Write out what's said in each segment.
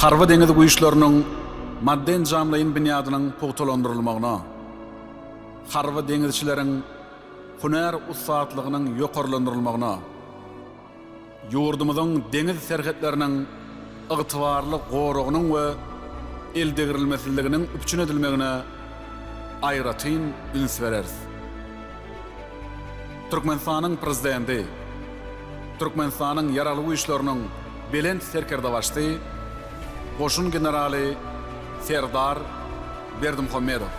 Harwa deňiz güýçleriniň madden jamlaýyn binýadynyň pogtalandyrylmagyna, harwa deňizçileriň hunar ustaatlygynyň ýokarlandyrylmagyna, ýurdumyzyň deňiz serhetleriniň ygtybarly goragynyň we eldegirilmesiliginiň üpçün edilmegine aýratyn üns bereriz. Türkmenistanyň prezidenti, Türkmenistanyň ýaraly güýçleriniň belend serkerdaşty, Goşun generali Serdar Berdimuhammedow.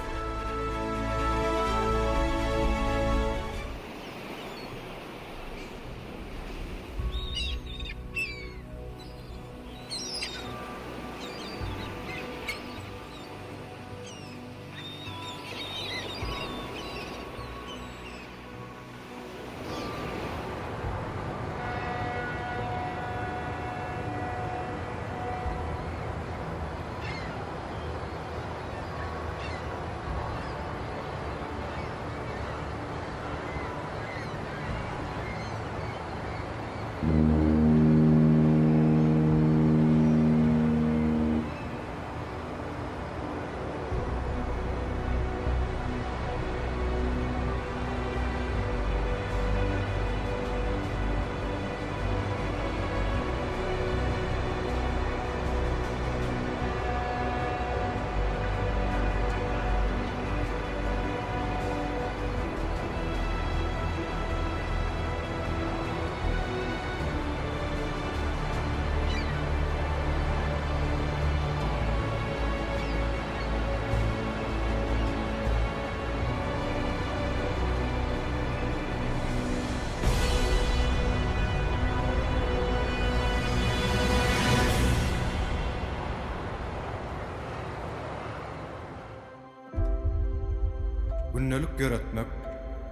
Günnelik göretmek,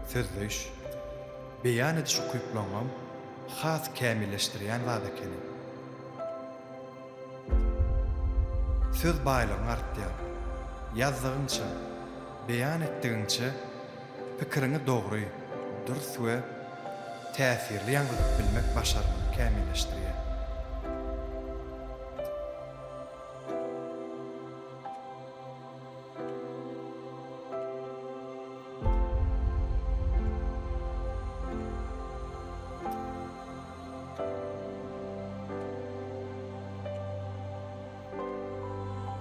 sözleş, beyan ediş okuyuplanan, has kämilleştirýän zat ekeni. Söz baýlygyny artdýar. Ýazdygyňça, beyan etdigiňçe pikiriňi dogry, dürüst we täsirli ýangylyp bilmek başarmagy kämilleşdirýär.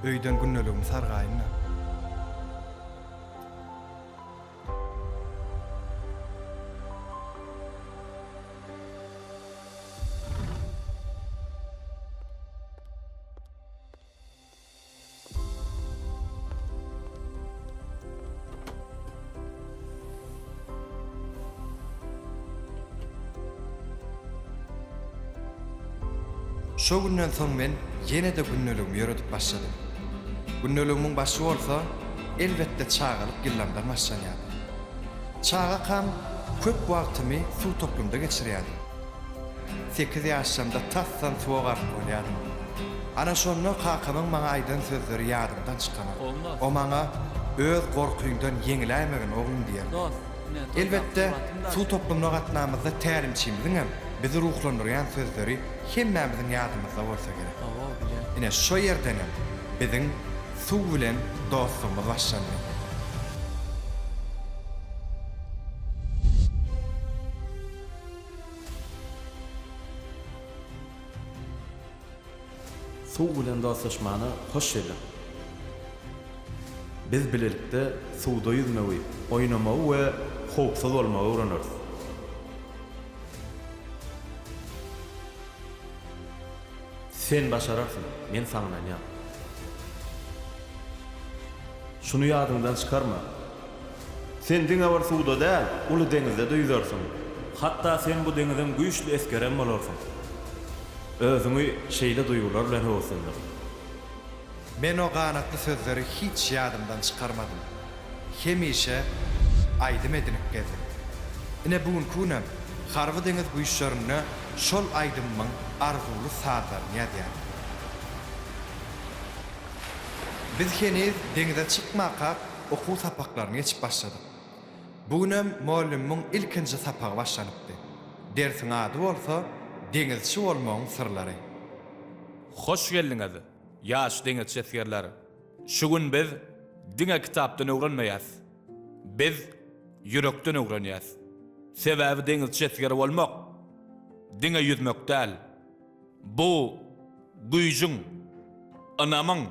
Öýden günneligim sargaýyna. Şo günden soň men ýene de günneligimi ýöretip başladym. Günneligimiň başy bolsa, elbetde çağalyp gillamdan başlanýardy. Çağa kam köp wagtymy suw toplumda geçirýärdim. 8 ýaşlarymda tassan suwa garp bolýardym. Ana şonu hakamyň maňa aýdan sözleri ýadymdan çykan. O maňa öz gorkuýundan ýeňilämegin oglum diýerdi. Elbetde suw toplumuna gatnamyzda tärimçimiziň hem bizi ruhlandyrýan sözleri hemmämiziň ýadymyzda bolsa gerek. Ine şo ýerden biziň suw bilen dostlygymyz başlandy. Suw bilen dostlaşmany hoş geldi. Biz bilelikde suwda ýüzmegi, oýnamagy we howpsuz bolmagy öwreneriz. Sen başararsın, men saňlanýar. Şunu ýadyňdan çykarma. Sen diňe bar suwda däl, uly deňizde ýüzersiň. Hatda sen bu deňiziň güýçli eskeren bolarsyň. Özüňi şeýle duýgular bilen howslandyr. Men o ganatly sözleri hiç ýadymdan çykarmadym. Hemişe aýdym edinip geldim. Ine bugun kunam harwa deňiz güýçlerini şol aýdymyň arzuly sazlaryny ýadýar. Biz heniz deňize çykmaka okuw sapaklaryny geçip başladyk. Bugunem muallimiň ilkinji sapagy başlanypdy. Dersiň ady bolsa deňizçi bolmagyň sırlary. Hoş geldiňiz. Yaş deňiz çesgerler. Şu gün biz diňe kitapdan öwrenmeýäs. Biz yürekden öwrenýäs. Sebäbi deňiz çesger bolmak, diňe ýüzmek däl. Bu güýjüň, anamyň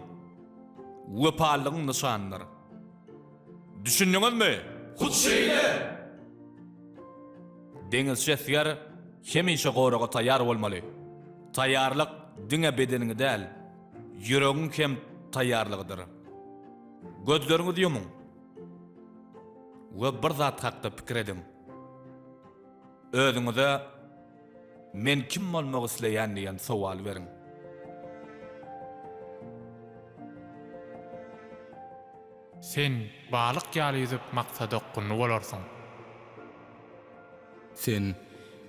wepalygyň nişanydyr. Düşündiňizmi? Hutşeýle! Deňiz çesger hemişe goraga taýýar bolmaly. Taýýarlyk diňe bedeniňi däl, yüregiň hem taýýarlygydyr. Gözleriňiz ýumuň. We bir zat hakda pikir edin. Özüňize men kim bolmagy isleýän diýen sowal beriň. Sen balyk ýaly ýüzüp maksada okkunly bolarsyň. Sen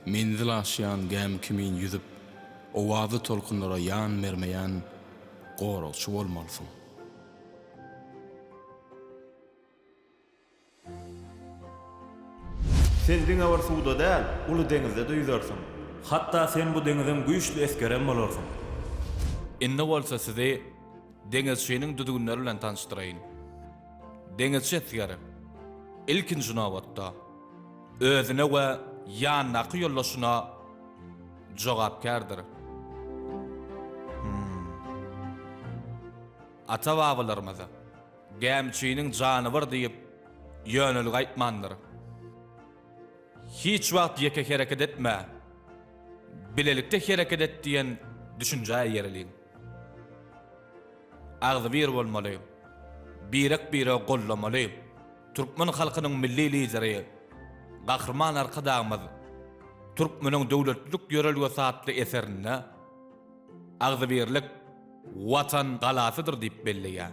menzil aşyan gäm kimin yüzüp owazy tolkunlara ýan bermeýän goralçy bolmalysyň. Sen diňe bar suwda däl, uly deňizde de ýüzersiň. Hatda sen bu deňiziň güýçli eskeren bolarsyň. Indi bolsa sizi deňiz şeýiniň düdügünleri bilen tanışdyraýyn. Deňiz çesgeri ilkinji nowatda özüne we ýanyňy ýollaşyna jogapkärdir. Ata-babalarymyza gemçiýiniň janybyr diýip ýönelik aýtmandyr. Hiç wagt ýeke hereket etme, bilelikde hereket et diýen düşünje ýereliň. Agzy bir bolmaly, birek gollamaly. Türkmen halkynyň milli lideri, gahrman arkadamyz, Türkmeniň döwletlik ýörelgi satly eserine agzy birlik watan galasydyr diýip belleýär.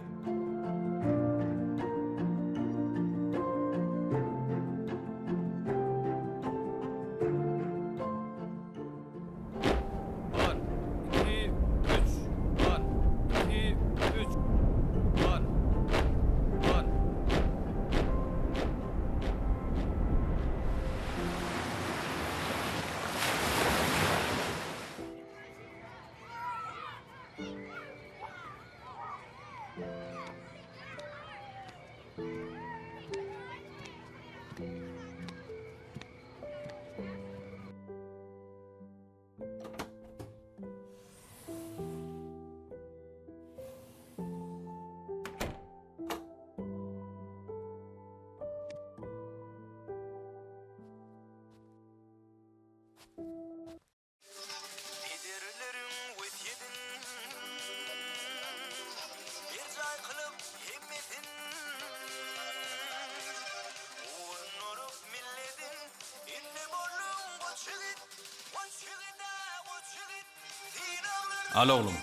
Al oğlum,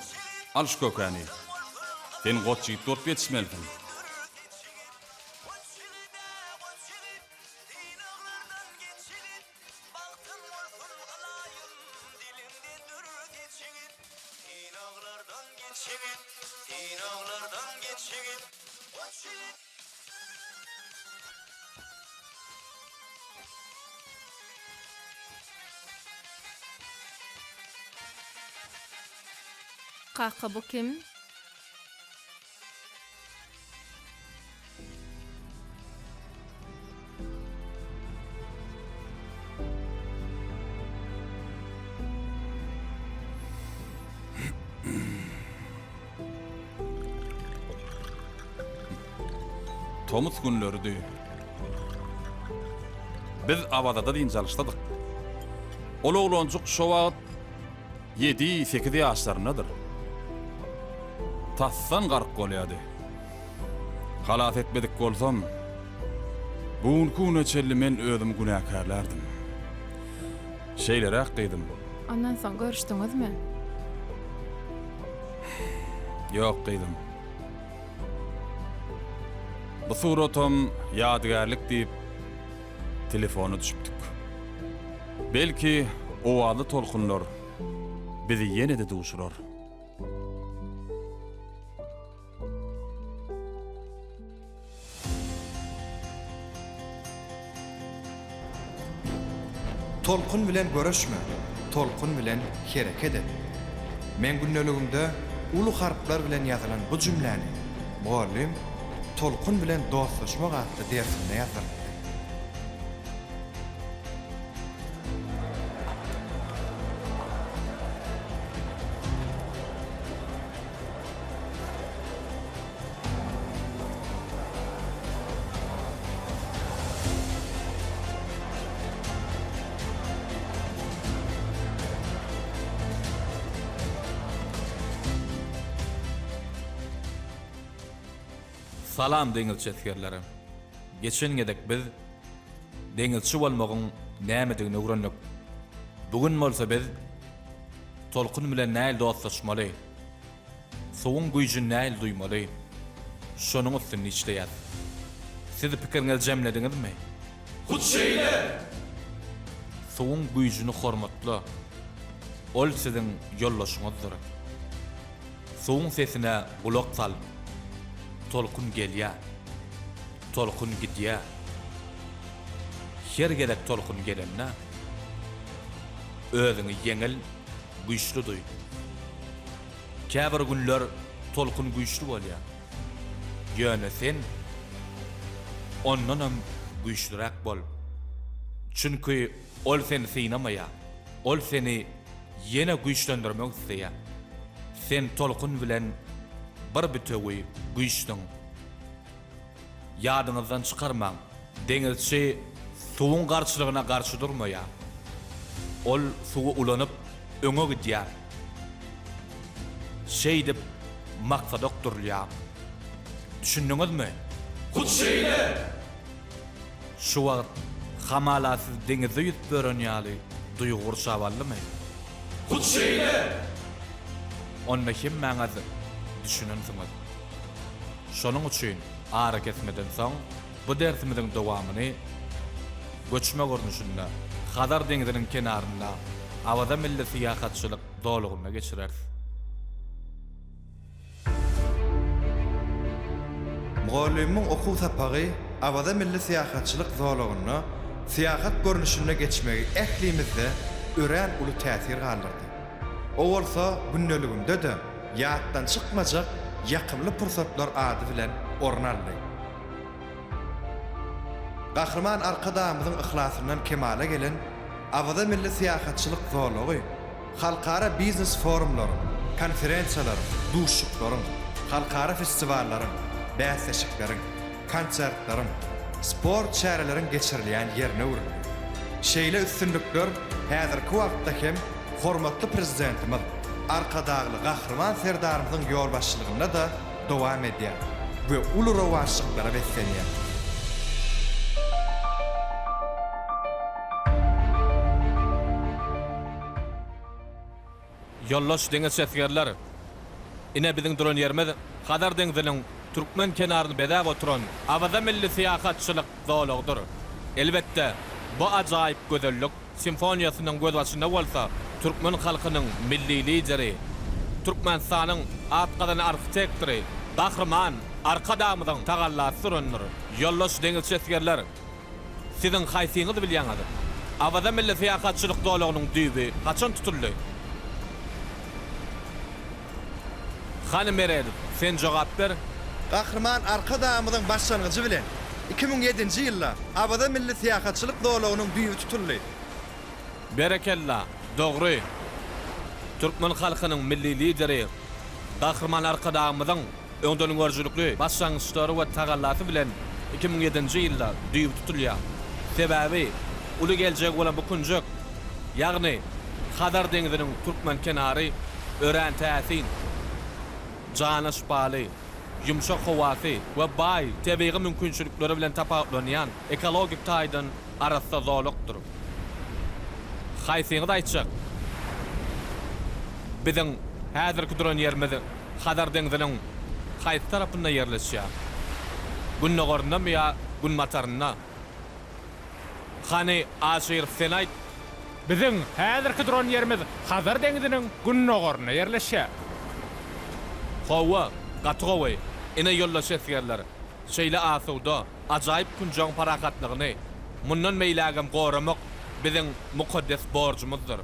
al şu kökeni. Sen goç yiyip dört yetişmelisin. Kaka bu kim? Tomuz günlerdi. Biz avadada diýin çalışdyk. Ol oglanjyk şo wagt 7-8 ýaşlaryndadyr. Tassan gark bolýady. Halat etmedik bolsam, buňky güneçelli men özüm günäkärlerdim. Şeýleräk diýdim. Ondan soň görüşdiňizmi? Ýok diýdim. Bu suratam ýadygärlik diýip telefonu düşüpdik. Belki owaly tolkunlar bizi ýene-de duşurar. Tolkun bilen görüşme, tolkun bilen hereket et. Men günneligimde ulu harplar bilen ýazylan bu jümläni muallim tolkun bilen dostlaşmak atly dersinde ýazar. Salam deňilçi eskerleri. Geçen gedek biz deňilçi bolmagyň nämedigini öwrendik. Bugün bolsa biz tolkun bilen näil dostlaşmaly, soğun güýjüni näil duýmaly, şonuň üstüne işleýär. Siz pikiriňizi jemlediňizmi? Hut şeýle! Soğun güýjüni hormatla, ol siziň ýollaşyňyzdyr. Soğun sesine gulak sal. Tolkun gelýär. Tolkun gidýär. Her gerek tolkun gelenne özüňi yeňil, güýçli duý. Käbir günler tolkun güýçli bolýar. Ýöne sen ondan hem güýçlirak bol. Çünki ol seni synamaýar. Ol seni ýene güýçlendirmek isleýär. Sen tolkun bilen bir bütöwi güýçliň. Ýadyňyzdan çykarmaň. Deňilçi suwun garçylygyna garşy durmaýar. Ol suwu ulanyp öňe gidýär. Şeýdip maksat okturlýar. Düşündiňizmi? Hut şeýle! Şu wagt hamalasyz deňize ýüp bören ýaly duýgur şaballymy? Hut şeýle! Onda kim maňazy düşünensiňiz. Şonuň üçin ara kesmeden soň bu dersimizin dowamyny göçme görnüşinde Hadar deňiziniň kenarynda awada milli syýahatçylyk dolugyna geçireriz. Muallimiň okuw sapary awada milli syýahatçylyk dolugyna syýahat görnüşine geçmegi ählimizde ören uly täsir galdyrdy. O bolsa günneliginde de ýatdan çykmajak ýakymly pursatlar ady bilen ornaldy. Gahrman arkadamyzyň ihlasyndan kemale gelen awada milli syýahatçylyk zolugy, halkara biznes forumlary, konferensiýalar, duşuklaryň, halkara festivallaryň, bäsleşiklaryň, konsertlaryň, sport şäherleriň geçirilýän ýerine urildi. Şeýle üstünlükler häzirki wagtda hem hormatly prezidentimiz arkadagly gahrman serdarymyzyň ýol başçylygynda da dowam edýär we uly rowaşlyklara beslenýär. Yollaş deňiz şäherler. Ine biziň duran ýerimiz Hadar deňiziniň Türkmen kenaryny bedäp oturan awada milli syýahatçylyk zolugdyr. Elbetde bu ajaýyp gözellik simfoniýasynyň göz başynda bolsa Türkmen halkynyň milli lideri, Türkmenistanyň atgadan arkitektori, Gahrman arkadamyzyň tagallasy sürünür. Yollaş deňiz şäherler. Siziň haýsyňyzy bilýäňiz. Awada milli syýahatçylyk zolugynyň düýbi haçan tutuldy? Hanym Mered, sen jogap ber. Gahrman arkadamyzyň başlangyjy bilen 2007-nji ýylda awada milli syýahatçylyk zolugynyň düýbi tutuldy. Berekella, dogry. Türkmen halkynyň milli lideri, Gahrman arkadamyzyň öňden görjülükli başlangyçlary we tagallasy bilen 2007-nji ýylda düýbi tutulýar. Sebäbi uly geljek bolan bu kunjak, ýagny Hadar deňiziniň Türkmen kenary ören täsin, janaş baly, yumşak howasy we bay tebiği mümkinçilikleri bilen tapawlanýan ekologik taýdan arasda zolukdur. Haýsyňyz aýtjak. Biziň häzirki duran ýerimiz Hadar deňiziniň haýsy tarapynda ýerleşýär? Günnogorundan ýa Günmatarynda? Hani aşyr sen aýt. Biziň häzirki duran ýerimiz Hadar deňiziniň Günnogoruna ýerleşýär. Hawa, gatgowy, ine yollaş esgerler. Şeýle asuda, ajaýyp kunjaň parakatlygyny mundan meýlägem goramak biziň mukaddes borjumyzdyr.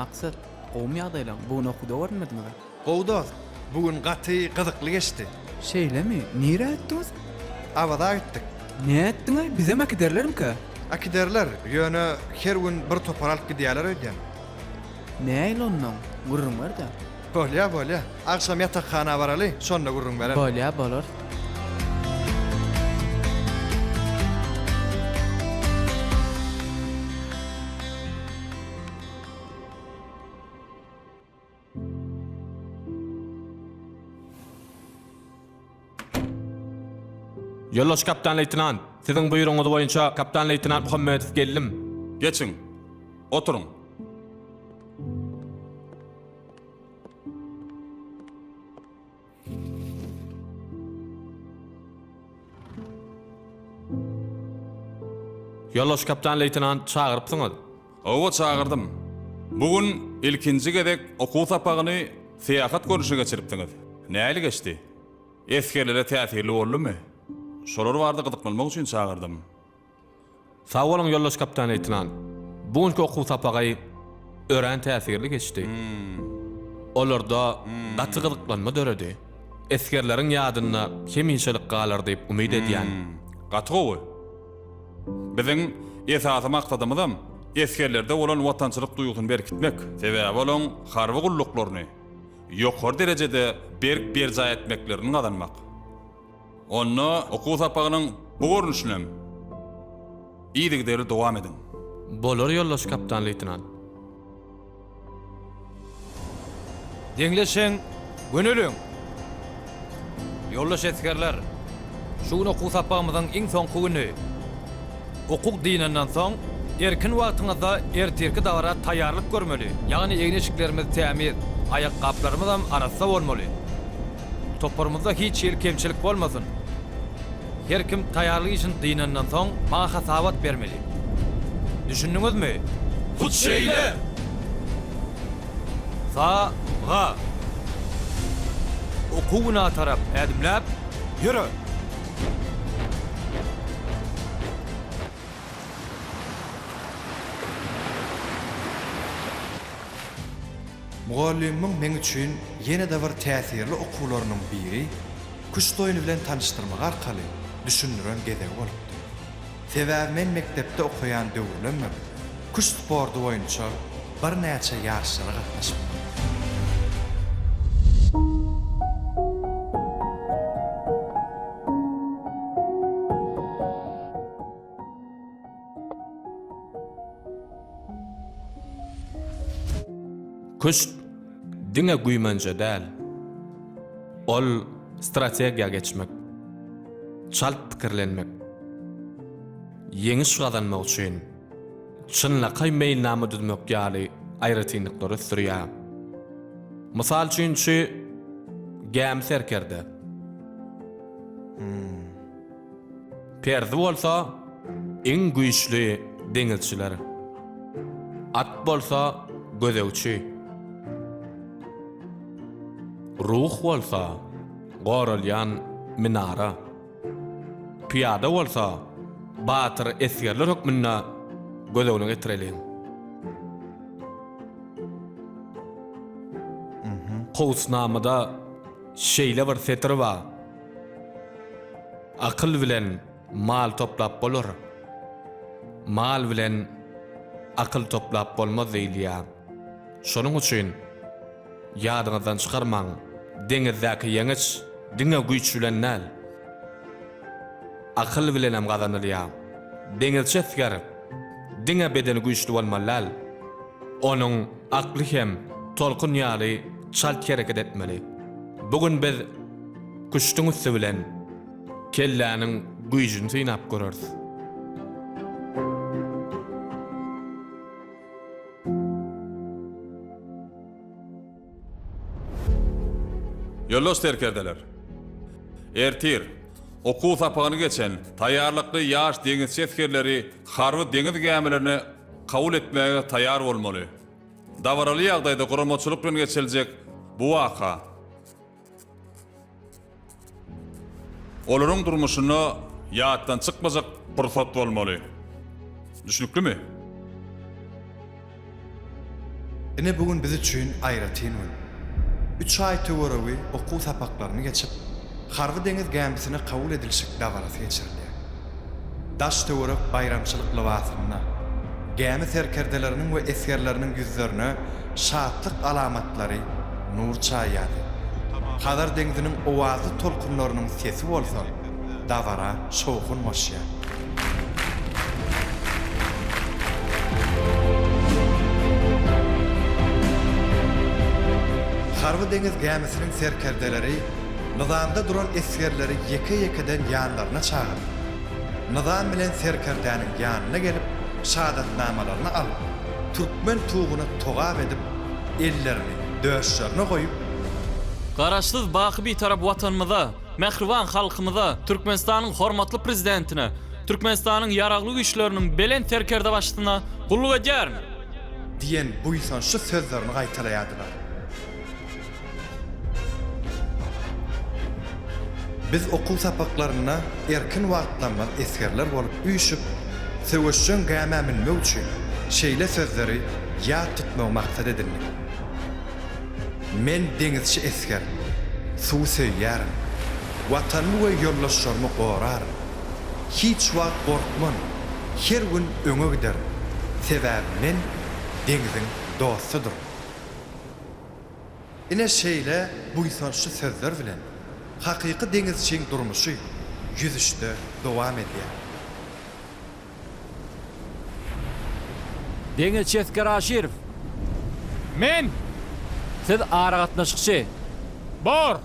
Maksat, gowum ýagdaýlaryň bugun okuda görmedimi? Gowdoz, bugün gaty gyzykly geçdi. Şeýlemi? Nire etdiňiz? Awada gitdik. Ne etdiňiz? Bize makiderlerim-ka? Akiderler, ýöne her gün bir topar alyp gidýärler öýden. Näil ondan? Gurrun var da. Bolýa. Akşam ýatakhana baraly, şonda gurrun berer. Bolýa bolar. Yoldaş Kaptan Leytenant, siziň buýrugyňyz boýunça Kaptan Leytenant Muhammedow geldim. Geçin. Oturun. Yoldaş Kaptan Leytenant çağırıpsyňyz. Owa çağırdım. Bugün ilkinji gedek okuw sapagyny seýahat görüşe geçiripdiňiz. Näli geçdi? Eskerlere täsirli boldymy? Şolar bardy gyzyklanmak üçin çağırdım. Sağ bolun Yoldaş Kaptan Leytenant. Bugünkü okuw sapagy ören täsirli geçdi. Olarda gaty gyzyklanma döredi. Eskerleriň ýadyna hemişelik galar diýip umyd edýän. Gaty gowy. Biziň esasy maksadymyzam eskerlerde bolan watançylyk duýgusyny berkitmek. Sebäbi bolan harby gullyklaryny ýokary derejede berja etmeklerini kazanmak. Onu okuw sapagynyň bu görnüşinem iýdigleri dowam edin. Bolar Yoldaş Kaptan Leytenant. Deňleşeň, gönülüň. Yoldaş eskerler, şu gün okuw sapagymyzyň iň soňky güni. Okuk dininden soň erkin wagtyňyzda ertirki dagara taýýarlyk görmeli. Ýagny eňeşiklerimiz tämiz, ayakkaplarymyz hem arasda bolmaly. Toparymyzda hiç ýer kemçilik bolmasyn. Her kim taýýarlyk üçin dininden soň maňa hasabat bermeli. Düşündiňizmi? Tut şeýle! Sağa. Okuwuna tarap ädimläp ýürü. Muallimiň men üçin ýene-de bir täsirli okuwlarynyň biri kuş doýuny bilen tanışdyrmak arkaly düşündiren gezek bolupdy. Sebäbi men mektepde okuyan döwürlemem. Kuş spordy boýunça bir näçe ýarşlara gatnaşyp Kuş diňe güýmence däl. Ol strategiýa geçmek, çalt pikirlenmek, ýeňiş gazanmak üçin çynlakay meýilnama düzmek ýaly aýratynlyklary sürýär. Mysal üçin şu gäm serkerde. Perdi bolsa iň güýçli deňizçiler. At bolsa gözewçi. Ruh bolsa goralyan minara. Piyada bolsa batyr eskerler hukmuna gözewne getirelin. Howsnamada şeýle bir setr bar. Akyl bilen mal toplap bolar. Mal bilen akyl toplap bolmaz diýilýär. Şonuň üçin ýadyňyzdan çykarmaň. Deňizdäki ýeňiş diňe güýçlennäl. Akyl bilen hem gazanylýar. Deňizçi esger diňe bedeni güýçli bolmaly. Onuň akly hem tolkun ýaly çalt hereket etmeli. Bugün biz kuştuň üstü bilen kelläniň güýjüni synap görürüz. Yoldaş terkerdeler. Ertir, okuw sapagyny geçen, taýýarlykly ýaş deňizçi eskerleri harby deňiz gämelerini kabul etmäge taýýar bolmaly. Dawaraly ýagdaýda guramaçylyk bilen geçiljek bu waka olaryň durmuşyna ýatdan çykmajak pursat bolmaly. Düşünikdimi? Ine bugün biz üçin aýratyn gün. 3 ay töweregi okuw sapaklaryny geçip, Harwy deňiz gämisine kabul edilşik dawarasy geçirildi. Daş töwerek bayramçylyk libasyna, gämi serkerdeleriniň we esgerleriniň ýüzlerine şatlyk alamatlary nur çaýýady. Hadar deňiziniň owazy tolkunlarynyň sesi bolsa, dawara şowgun moşýar. Harwy deňiz gämisiniň serkerdeleri nizamda duran esgerleri ýeke-ýekeden ýanlaryna çagyr. Nizam bilen serkerdäniň ýanyna gelip şahatnamalaryny alyp, türkmen tuğuna togap edip, ellerini döşlerine goýup, Garaşsyz baky bir tarap watanymyza, mehriban halkymyza, Türkmenistanyň hormatly prezidentine, Türkmenistanyň ýaragly güýçleriniň belen serkerde başlygyna gulluk edýär diýen buýsan şu sözlerini gaýtaraýadylar. Biz okuw sapaklaryna erkin wagtlanmaz esgerler bolup üýşüp, söwüşçün gäme minmek üçin şeýle sözleri ýat tutmak maksat edildi. Men deňizçi esger, suw söýýärim, watanymy we ýollaşmarymy gorarym. Hiç wagt gorkman, her gün öňe giderim. Sebäbi men deňiziň dostudur. Ine şeýle buýsan şu sözler bilen hakyky deňizçiň durmuşy ýüzüşde dowam edýär. Deňizçi Esker Aşirov, Men! siz ara gatnaşykçy. Bor!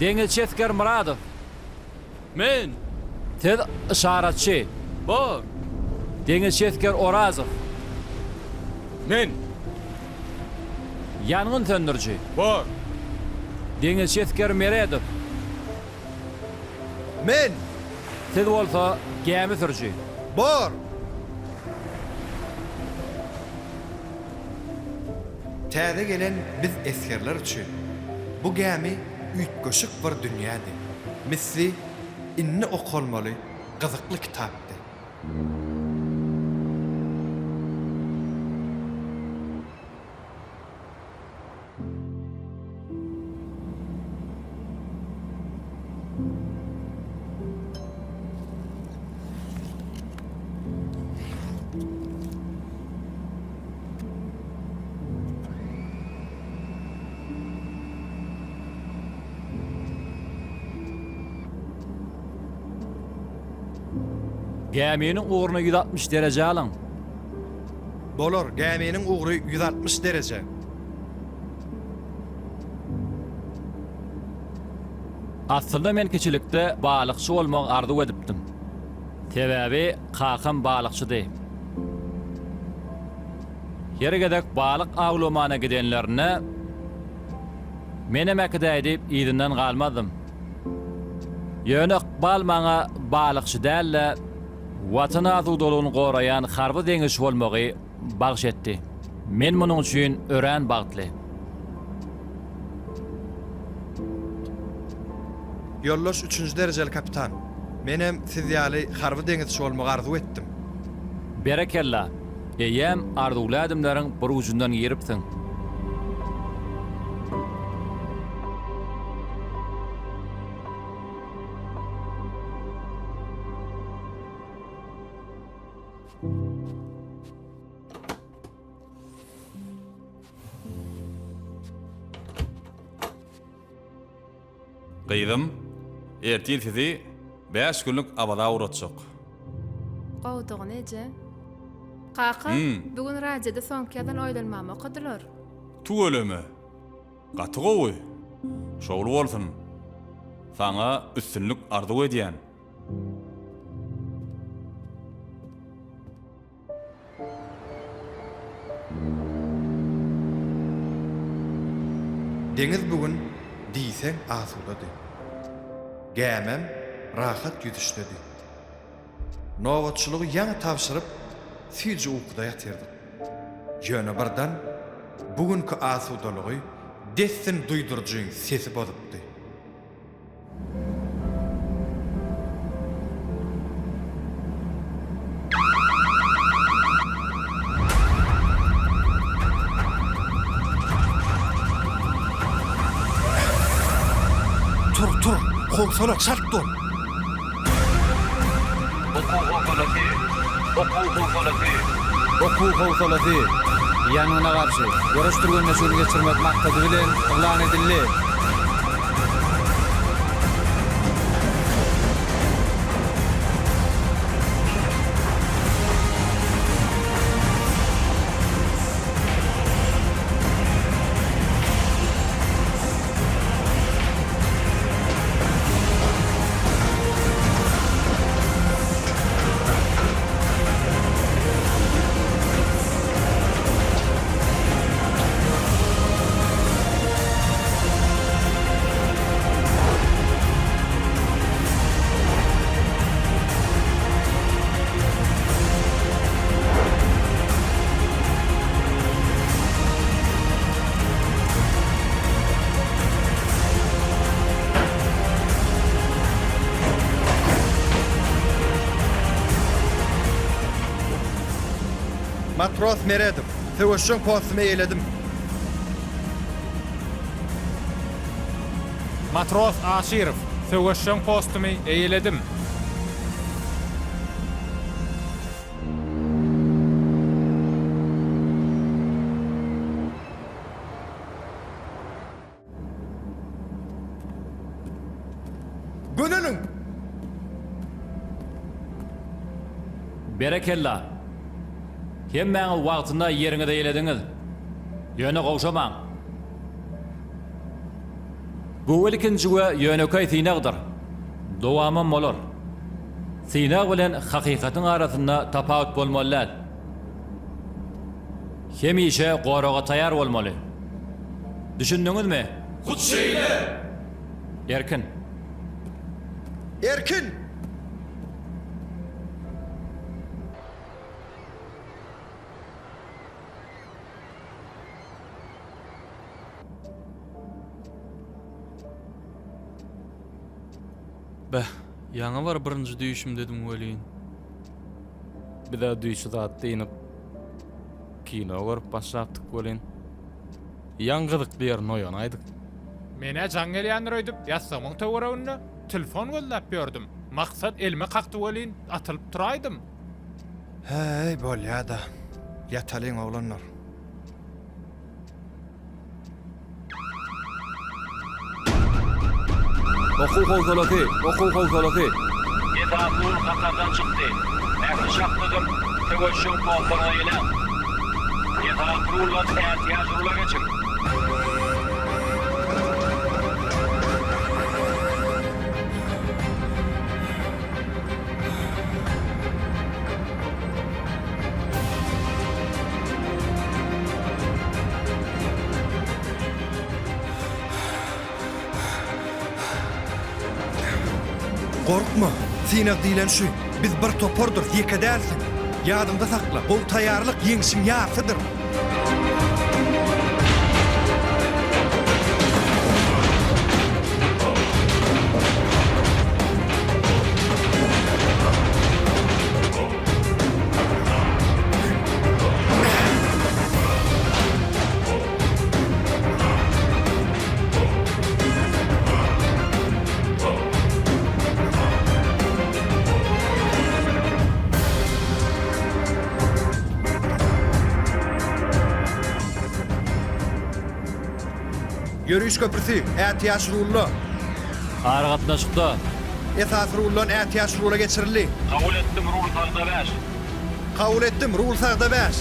Deňizçi Esker Muradow, Men. siz işaratçy. Bor. Deňizçi Esker Orazow, Men. ýangyn söndürji. Bor. Deňizçi Esker Meredow, Men! siz bolsa gämi sürji. Bor! Täze gelen biz eskerler üçin bu gämi üýtgeşik bir dünýädi. Misli inni okulmaly gyzykly kitapdy. Gäminiň uğruna 160 derece alyň. Bolar, gäminiň ugry 160 derece. Aslında men keçilikde balykçy bolmak arzu edipdim. Sebäbi kakam balykçy değil. Yergedek balyk awlamana gidenlerine menem ekide edip izinden galmadım. Ýöne Iqbal maňa balykçy dälle, watan azudolugyny gorayan Harwy deňiz bolmagy bagş etdi. Men munyň üçin örän bagtly. Yollaş 3-nji derejeli kapitan. Menem siz ýaly Harwy deňizçi bolmagy arzu etdim. Berekella. Eýem arzuladymlaryň bir ucundan ýeripsiň. Gyýdym, ertin sizi 5 günlük abada uğratjak. Gowdugy neje? Kaka, bugün radioda soňky ýadan oýlanmamy okadylar. Tu ölemi. Gaty gowy. Şowul bolsun. Saňa üstünlük arzu edýän. Deňiz bugün diýseň asudady. Gämem rahat ýüzüşdi. Nowatçylygy ýa tapşyryp süýji uykuda ýatyrdy. Ýöne birden bugünkü asudalygy dessin duýdurjyň sesi bozypdy. Tur. Howsala çart dur. Oku howsalady ýanyna garşy görüşdirgen meşgul geçirmek maksady bilen ılan edildi. Matros meredim. Töweşşüň postumy eýledim. Matros Aşirov, söwüşşüň postumy eýledim. Gönülüň. Berekella. Hemmäňi wagtynda ýeriňizde eýlediňiz. Ýöne gowşamaň. Bu welkinjiwe ýönekay synagdyr. Dowamam bolar. Synag bilen hakykatyň arasynda tapawut bolmaly. Hemişe goraga taýar bolmaly. Düşündiňizmi? Hutşeýle! Erkin. Erkin. Bäh, ýaňa bar birinji düýüşim dedim welin. Bir daha düýüşi zat diýip kino görüp başladyk welin. Ýaňgydyk diýer noýan aýdyk. Mene jaň gelýändir öýdüp, ýatsamyň töwereginde telefon göllap ýördüm. Maksat elime kakty welin, atylyp turaýdym. Hey bolýa-da. Ýatalyň oglanlar. Oku howsalady. Ýetapul Katardan çykdy. Näme şakladım, töweşşüň postumy eýlen. Ýetapul ýa ula geçip. Korkma, synag diýilen şu. Biz bir topordur, ýeke dälsin. Ýadynda sakla, bu taýarlyk ýeňişiň ýasydyr. Yürüyüş köprüsü, ätiýaş rullu. Ara gatnaşykda. Esas rullun ätiýaş rula geçirildi. Kabul etdim rul sagda bäş. Kabul etdim, rul sagda bäş.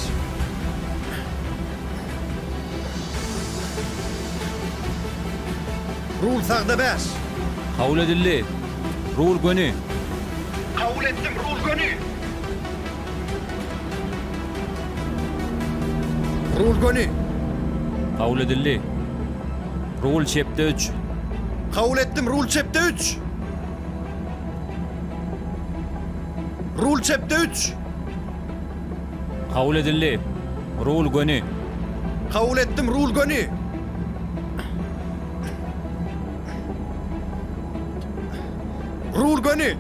Rul sagda bäş. Kabul edildi. Rul gönü. Kabul etdim, rul gönü. Rul gönü. Kabul edildi. Rul çepde 3. Kabul etdim, rul çepde 3. Rul çepde 3. Kabul edildi. Rul gönü. Kabul etdim, rul gönü. Rul gönü.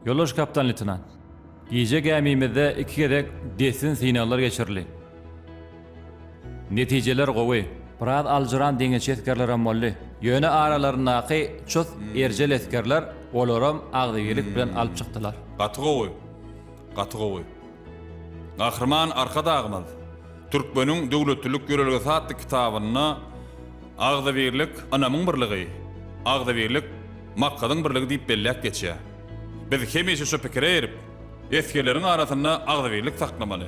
Yoloş kaptan lütfenant. Giýje gemimizde 2 gerek desin signallar geçirli. Netijeler gowy. Biraz alжыран deňeç etkerler molly. Ýöne aralaryndaky çöz erjel etkerler olaram agdygylyk bilen alyp çykdylar. Gaty gowy. Gahrman arkada agmaz. Türkmeniň döwletçilik görelgesi atly kitabyna agda birlik anamyň birligi, agda birlik Makkadyň birligi diýip bellek geçýär. Biz hemişe şu pikire erip, eskerleriň arasynda agda birlik saklamaly.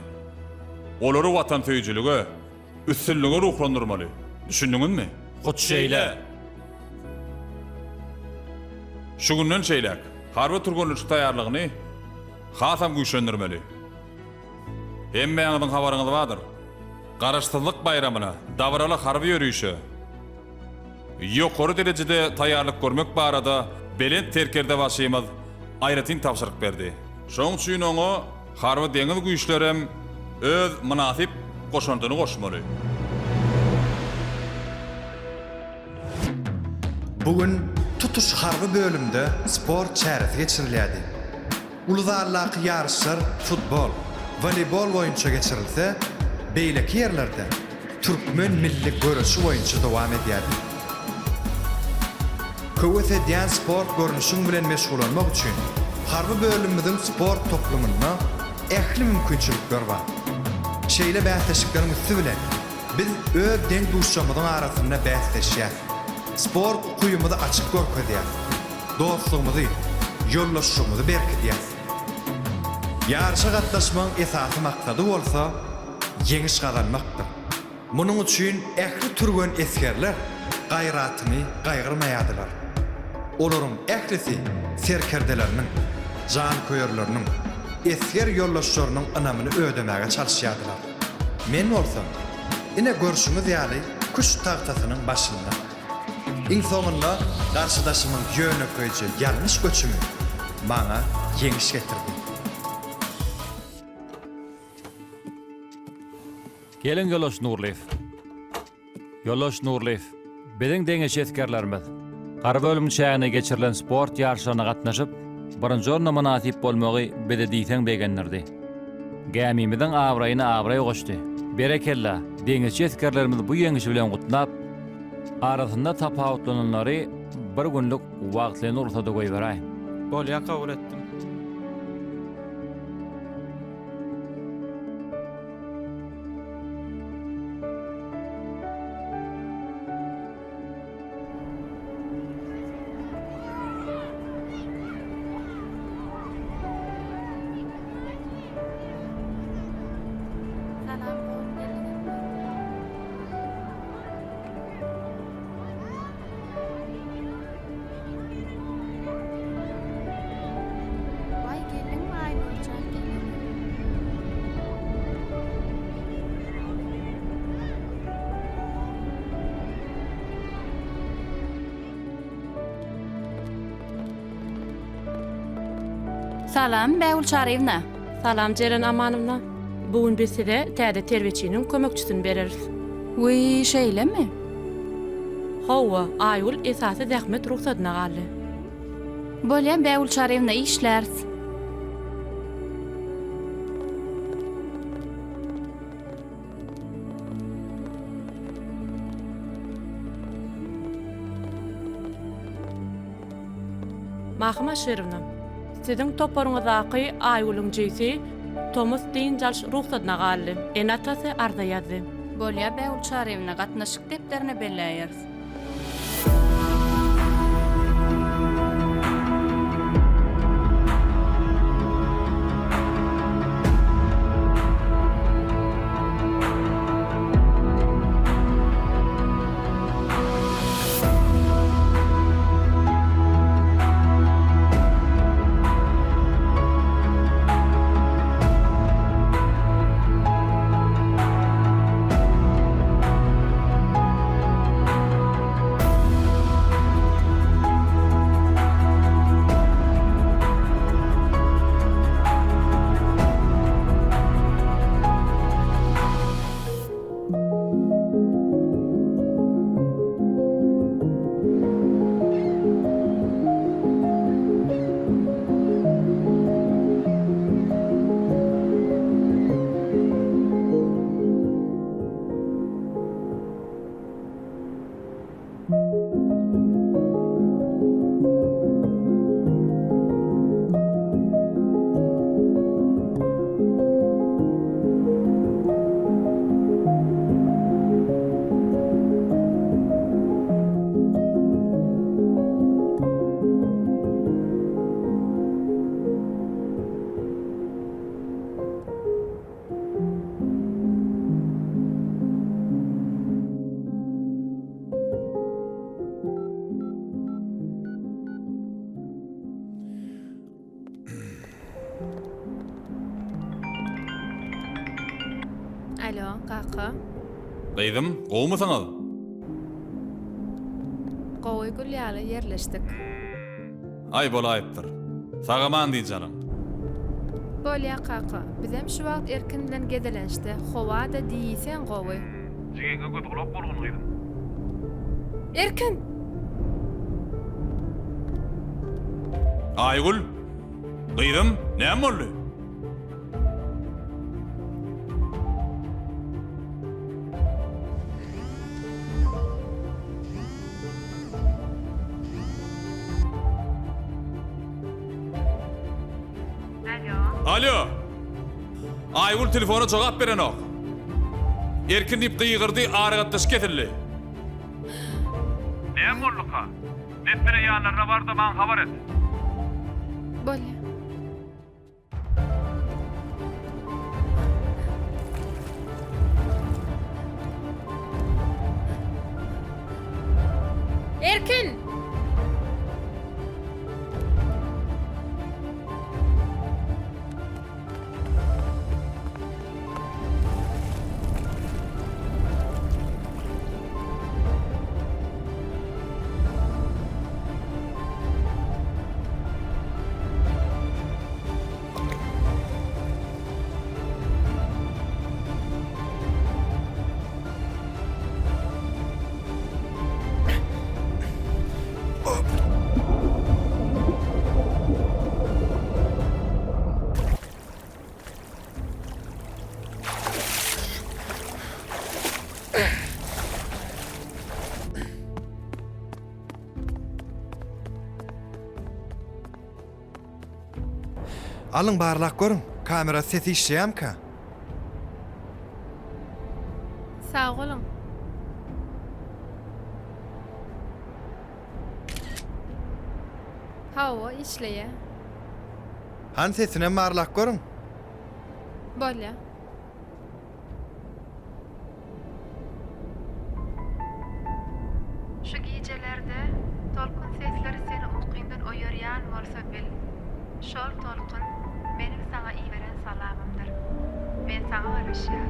Olary watan söýjüligi, üstünlügi ruhlandyrmaly. Düşündiňizmi? Gut şeýle. Şu günden şeýlek, harby turgunlyk taýýarlygyny hasam güýçlendirmeli. Hemmeňiziň habaryňyz bardyr. Garaşsyzlyk bayramyna dawraly harby ýörüýüşe ýokary derejede taýýarlyk görmek barada belent terkerde başymyz Aýratyn tapşyryk berdi. Şoň üçin oňa harby deňiz güýçlerem öz münasip goşantyny goşmaly. Bugün tutuş harby bölümde sport çäresi geçirilýärdi. Uluzarlaky ýarışlar futbol, voleybol boýunça geçirilse, beýleki ýerlerde türkmen milli görüşi boýunça dowam edýärdi. Köwese diýen sport görnüşiň bilen meşgul bolmak üçin harby bölümimiziň sport toplumyna ähli mümkinçilikler bar. Şeýle bäsleşiklerimiz bilen biz öz deň duşamyzyň arasynda bäsleşýär. Sport kuyumuzu açık görkezýär. Dostluğumuzu, yollaşşygymuzy berkitýär. Yarışa gatnaşmaň esasy maksady bolsa, yeňiş gazanmakdyr. Munyň üçin ähli turgan eskerler gaýratyny gaýgyrmaýadylar. Olaryň ählisi serkerdeleriniň, jan köýerleriniň, esker yollaşşylarynyň ynamyny ödemäge çalyşýardylar. Men bolsam, ine görüşimiz ýaly kuş tagtasynyň başynda. İň soňunda garşydaşymyň ýönekeýje ýalňyş göçümi maňa yeňiş getirdi. Gelin Yoloş Nurliýew. Yoloş Nurliýew. Biziň deňeç etkerlerimiz garby bölüm çägine geçirilen sport ýarşylaryna gatnaşyp, birinji orna münasip bolmagy bize diýsen begenlerdi. Gemimiziň awraýyna awraý goşdy. Berekella, deňeç etkerlerimiz bu ýeňişi bilen gutnap, arasynda tapawutlananlary bir günlük wagtlaryny urtada goýberäýin. Bolýa kabul etdim. Salam, Bägül Çarywna. Salam, Jeren Amanowna. Bugün biz size täze terbiçiniň kömekçisini bereriz. Wy şeýlemi? Hawa, Aýgul esasy zähmet ruhsatyna galdy. Bolýa Bägül Çarywna işlärs. Mahma Şerivna. Siziň toparyňyzdaky Aýgulyň jyzy Thomas Dinjalş ruhsatyna galdy. Enatasy arda ýazdy. Bolýa Bägül Çarywna gatnaşyk deplerini belläýär. kaka. Gyzym, gowmusaňyz? Gowy gül ýaly yerleşdik. Ay bolaýypdyr. Sagaman diýjanym. Bolýa kaka. Bizem şu wagt erkin bilen gedelenşdi. Howa da diýsen gowy. Jigeňe götürüp bolgun gyzym. Erkin! Aygul, gyzym, näme boldy? Alo. Aygul telefona jogap beren ok. Erkin dip gyýgyrdy, aragatdaş ketildi. Näme boldy ka? Netbere ýanlaryna bar da maňa habar et. Bolýa. Erkin! Alın barlak görün. Kamera sesi işleýärmi-ka? Sağ olun. Hawa işleýär. Han sesine barlak görün. Bolýa. Şu gijelerde tolkun sesleri seni uykundan oýarýan bolsa bil. Şol tolkun benim sana iyi veren salamımdır. Ben sana barışýar.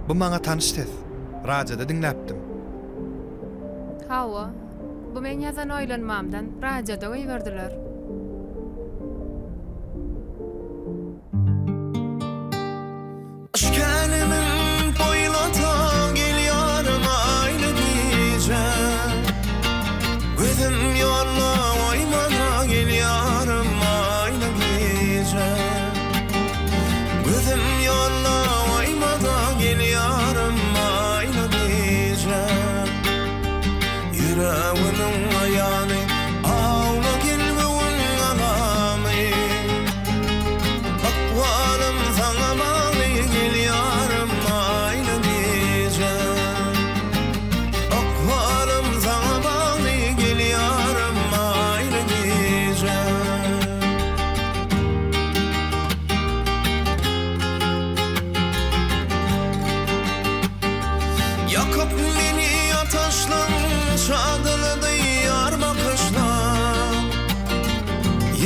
Bu maňa tanış ses. Radioda dinläpdim. Hawa, bu men ýazan oýlanmamdan radioda goýberdiler. Aşkenimin boylata gelýärem aýly gece. Gözüm ýorla oýmana gelýärem aýly gece. Gözüm ýorla oýmana gelýärem aýly gece. Yüreğimin aýany ağla gelmeğin alamy. Akvalım sana bağlı gelýärem aýly gece. Akvalım sana bağlı gelýärem aýly gece. Yakıp beni ataşlan çağdırdı yar bakışlan.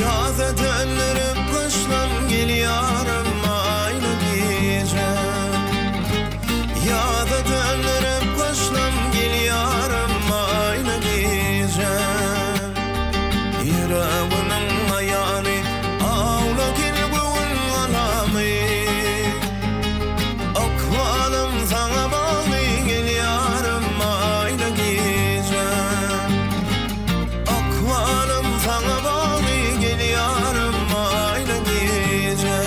Yaz edenlerim kışlan gelýärem aýly gece. Yaz edenlerim kışlan gelýärem aýly gece. Yüreğimin aýany ağla gelmeğin alamy. Akvalım sana bağlı gelýärem aýly gece. Akvalım sana bağlı gelýärem aýly gece.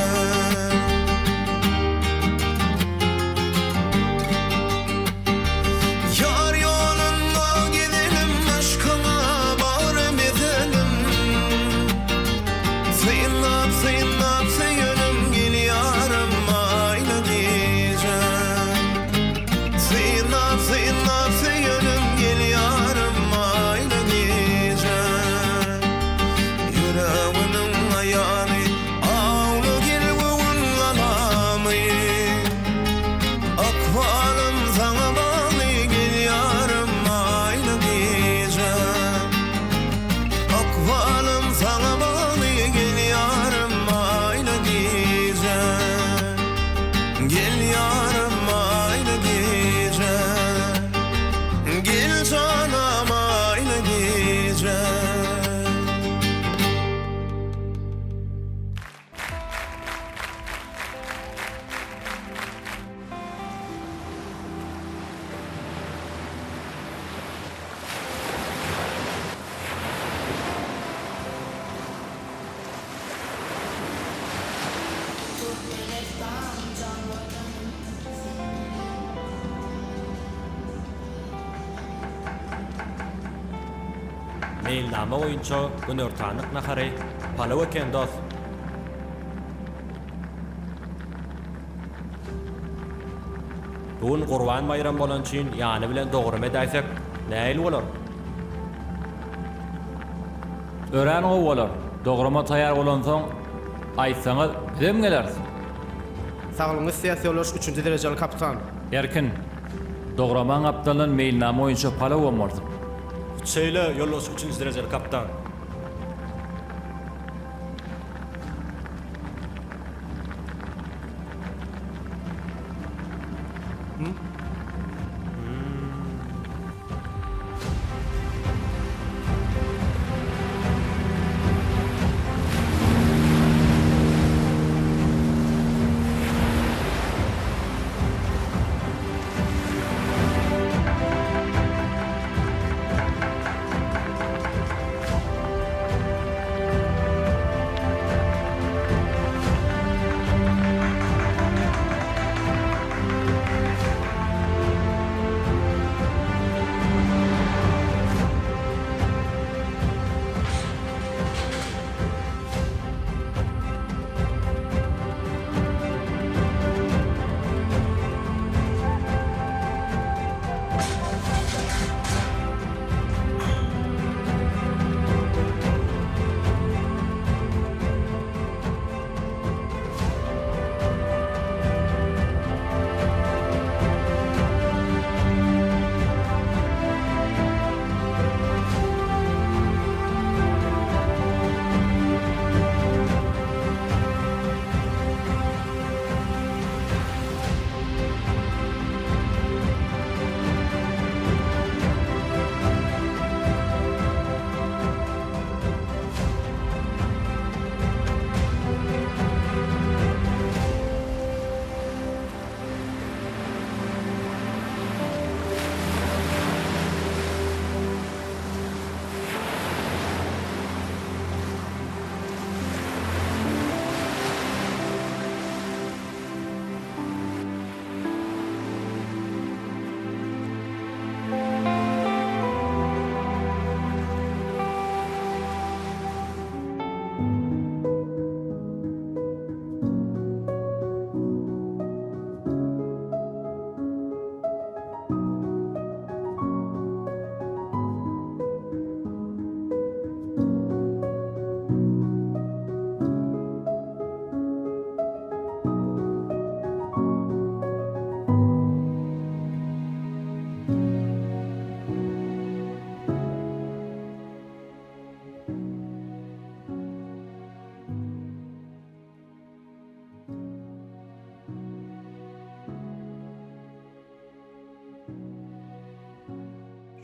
Meýilnama oýunça Günörtanyk nahary palaw eken dost. Bugun Gurban bayram bolan üçin ýany bilen dogrum edäsek näil bolar? Ören o bolar. Dograma taýar bolansoň aýtsaňyz dem gelersiň. Sağlygyňyz siyasi ýolaş 3-nji derejeli kapitan. Erkin. Dograman aptalyň meýilnama oýunça palaw bolmaly. Şeýle ýolbaş 3-nji derejeli kapitan.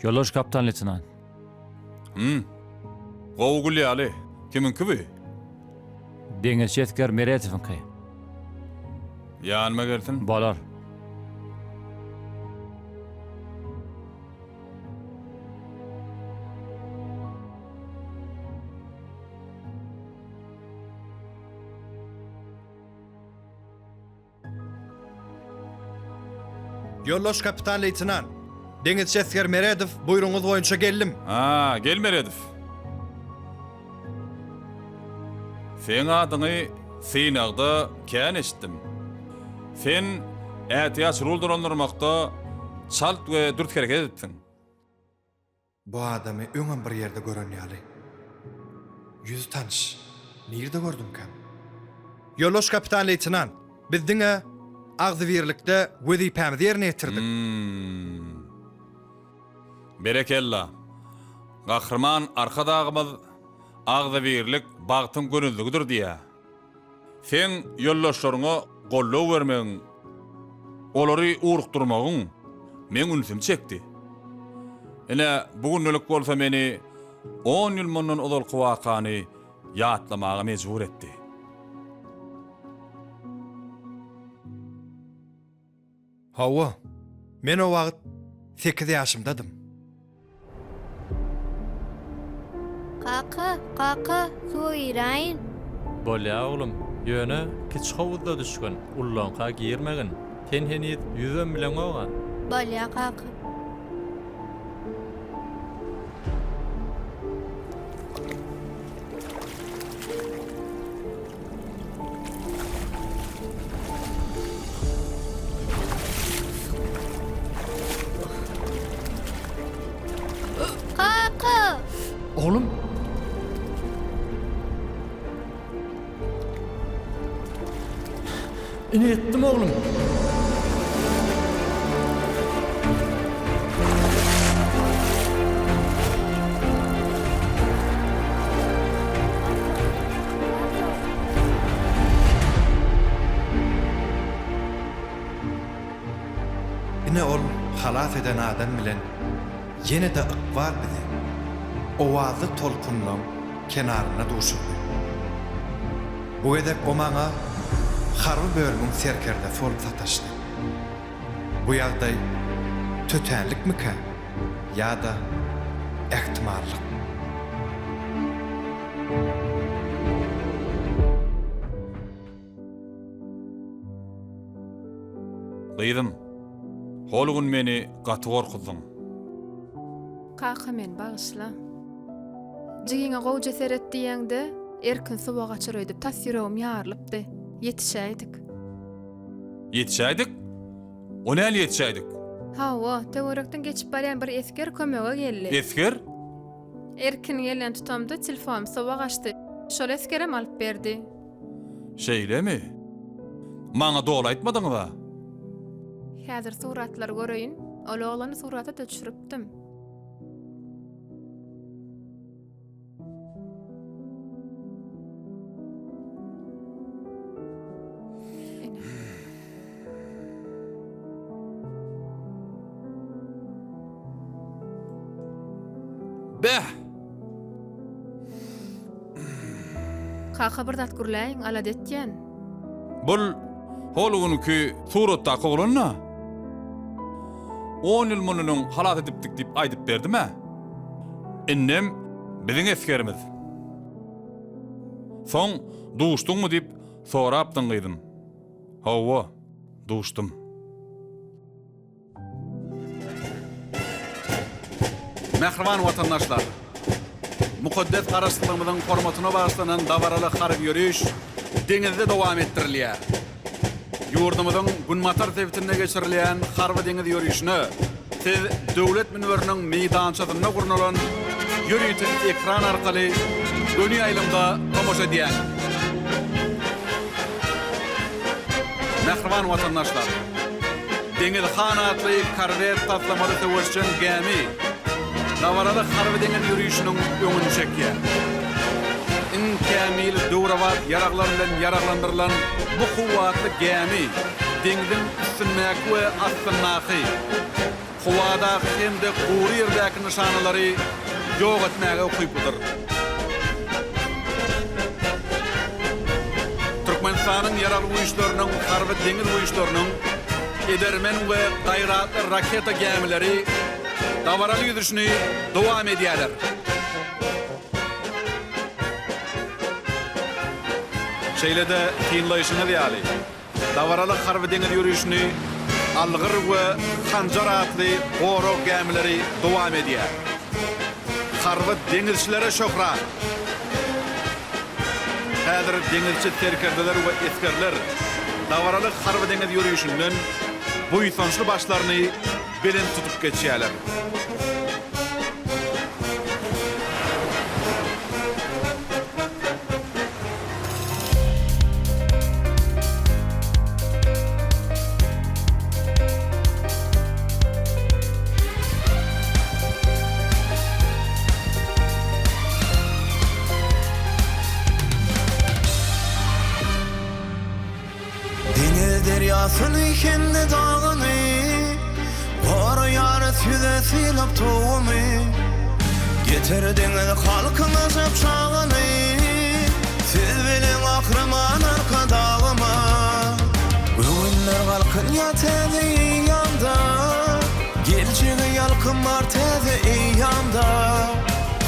Ýolbaş kapitan leytenant. Gowgul ýaly. Kiminki bu? Deňiz şetker Meretiwinki. Ýanyma gelsin. Bolar. Ýolbaş kapitan leytenant. Deňiz şetker Meredow buýrugyňyz boýunça geldim. Ha, gelmer edif. Sen adyňy Synagda kän eşitdim. Sen ätiýaç ruldurandyrmakda çalt we dürt hereket etdiň. Bu adamy öňem bir ýerde gören ýaly. Yüz tanış. Nirde gördüm kan? Ýolbaş kapitan leytenant. Biz diňe agzybirlikde wezipämizi ýerine ýetirdik. Berekella. Gahrman arkadagymyz agzybirlik bagtyň gönüllügidir diýä. Sen ýollaşlaryňa gollaw bermeň, olary urukdurmagyň men ünsim çekdi. Ene bugünlük bolsa meni 10 ýyl mundan odalky wakany ýatlamaga mejbur etdi. Hawa, men o wagt 8 ýaşymdadım. Kaka, suýraýyn. Bolýa oglum, ýöne kiç howuzda düşgün, ullanqa girmegin. Sen heniz ýüzem bilen ogan. Bolýa kaka. Ini etdim oğlum. Ine ol halat eden adam bilen yine de ıkbar bidi. Ovazı tolkunlaw kenarına duşurdu. Bu edek o maňa harby bölümiň serkerde solup sataşdy. Bu ýagdaý tötenlikmika ýa-da ähtimallyk? Gyýdym, holugun meni gaty gorkudyň. Kaka men bağışla. Jigiňe gowja seretdiýeňde erkin suwa gaçyrydyp tasýiregim ýarylypdy. Yetişäýdik. Yetişäýdik? O näle yetişäýdik? Hawa, töwerekden geçip barýan bir esker kömege geldi. Esker? Erkin gelen tutamda telefonum suwa gaçdy. Şol eskerem alyp berdi. Şeýlemi? Maňa dogry aýtmadyňyz-da? Häzir suratlar göreýin. Ol oglany surata da düşüripdim. Bäh! Kaka bir zat gürläýin, alad etýän. Bul holugunky suratda oglanna. 10 ýyl munyň halat edipdik diýip aýdyp berdime? Innem biziň eskerimiz. Soň duşduňmy diýip sorapdyň gyýdym. Hawa, duşdum. Mehriban vatandaşlar, mukaddes garaşdyrmamyzyň hormatyna bagyşlanan dawaraly harby ýürüş deňizde dowam etdirilýär. Ýurdumyzyň Günmatar tewtine geçirilýän harby deňiz ýürüşini siz döwlet münberiniň meýdançasyna gurnulan ýürüýten ekran arkaly döni aýlymda tomoşa edýär. Mehriban vatandaşlar, deňiz hanatly korvet taslamaly töwüşçün gemi dawaraly harby deňiz ýürüýüşiniň öňüni çekýär. Kamil dowrawat yaraglar bilen yaraglandyrylan bu kuwatly gemi deňizin üstünmäki we astynmäki kuwada hemde gury ýerdäki nişanalary ýok etmäge okypdyr. Türkmenistanyň yaragly güýçläriniň harby deňiz güýçläriniň edermen we gaýratly raketa gemileri dawaraly ýüzüşini dowam edýärler. Şeýlede kynlaýyşyny diýäli. Dawaraly harby deňiz ýürüýüşini algyr we hanjar atly goro gemileri dowam edýär. Harby deňizçilere şokra. Häzir deňizçi terkerdeler we eskerler dawaraly harby deňiz ýürüýüşinden bu ýysançly başlaryny belen tutup geçýärler. Deryasını kendi dağını Var yarı tüde silap tuğumu Getirdiniz halkınızı çağını Siz bilin akırman arka dağıma Güğünler halkın ya tezi yanda Gelçini yalkın var tezi yanda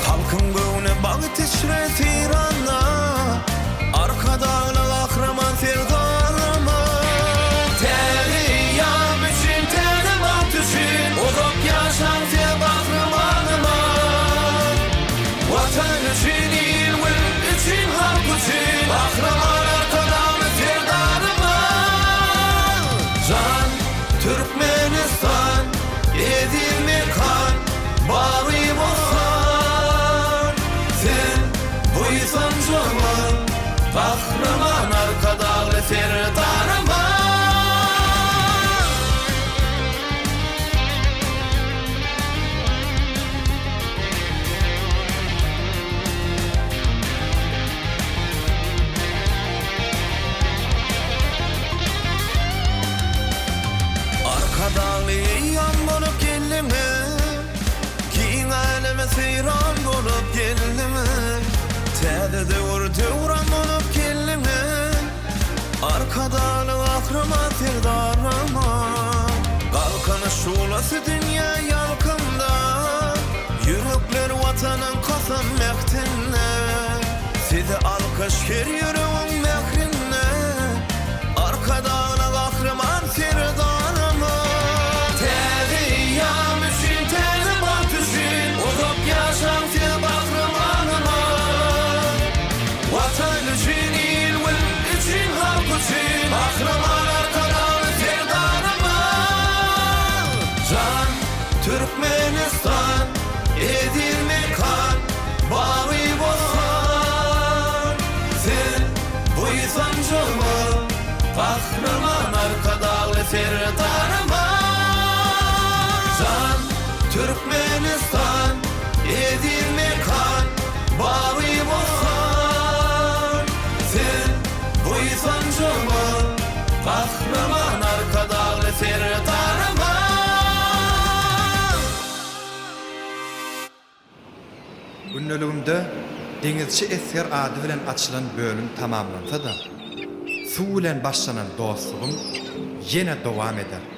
Halkın güğünü bağı tişre tiranla Arka dağlı akırman firdalama Teriyam için terlemat için Uzak yaşam diye kahramanıma Vatan için, ilmin için, halk için Kahraman arkadan firdarıma Can, Türkmenistan, Edirne kan Bağrı olsan Sen buysan Täze döwran olup kelliňe arkadaly akrama terdarama Galkana şulasy dünýä ýalkymda Yürekler watanın kosam mektenne Size alkış her yüreğin mekrinne Arkadaly akrama terdarama Täze ýam üçin täze bat üçin Uzak ýaşam sen bakramaныma Watan üçin ilwin üçün halk üçün Akraman arkadaly terdarama Can Türkmenistan Edirnekan Bawy bolsan Sen buysan jolma Kahraman arkadaly terdarama Can Türkmenistan Edirnekan Bawy bolsan Sen buysan jolma Kahraman arkadaly terdarama Günnölüğümde Deňizçi Esger ady bilen açylan bölüm tamamlansa da, su bilen başlanan dostlugum ýene dowam eder.